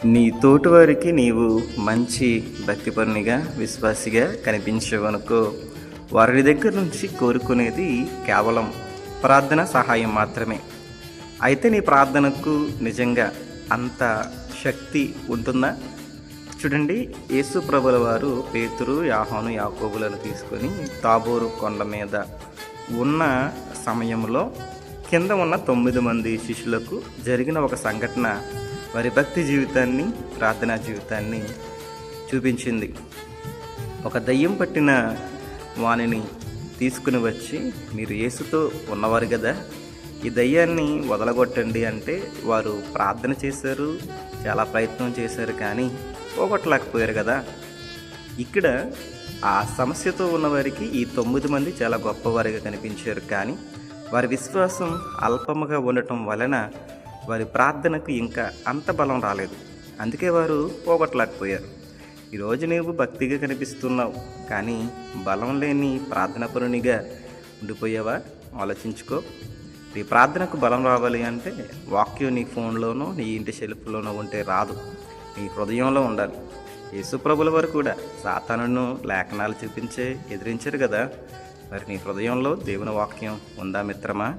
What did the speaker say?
నీ తోటివారికి నీవు మంచి భక్తిపరునిగా, విశ్వాసిగా కనిపించవనుకో, వారి దగ్గర నుంచి కోరుకునేది కేవలం ప్రార్థన సహాయం మాత్రమే. అయితే నీ ప్రార్థనకు నిజంగా అంత శక్తి ఉంటుందా? చూడండి, యేసు ప్రభుల వారు పేతురు, యోహాను, యాకోబులను తీసుకొని తాబోరు కొండ మీద ఉన్న సమయంలో కింద ఉన్న 9 మంది శిష్యులకు జరిగిన ఒక సంఘటన వారి భక్తి జీవితాన్ని, ప్రార్థనా జీవితాన్ని చూపించింది. ఒక దయ్యం పట్టిన వానిని తీసుకుని వచ్చి, మీరు యేసుతో ఉన్నవారు కదా, ఈ దయ్యాన్ని వదలగొట్టండి అంటే వారు ప్రార్థన చేశారు, చాలా ప్రయత్నం చేశారు, కానీ పోగొట్టలేకపోయారు కదా. ఇక్కడ ఆ సమస్యతో ఉన్నవారికి ఈ 9 మంది చాలా గొప్పవారిగా కనిపించారు, కానీ వారి విశ్వాసం అల్పముగా ఉండటం వలన వారి ప్రార్థనకు ఇంకా అంత బలం రాలేదు. అందుకే వారు పోగొట్టలేకపోయారు. ఈరోజు నీవు భక్తిగా కనిపిస్తున్నావు, కానీ బలం లేని ప్రార్థనాపరునిగా ఉండిపోయావా? ఆలోచించుకో. నీ ప్రార్థనకు బలం రావాలి అంటే వాక్యం నీ ఫోన్లోనో, నీ ఇంటి షెల్ఫ్లోనో ఉంటే రాదు, నీ హృదయంలో ఉండాలి. యేసుప్రభుల వారు కూడా సాతానును లేఖనాలు చూపించే ఎదిరించారు కదా. మరి నీ హృదయంలో దేవుని వాక్యం ఉందా మిత్రమా?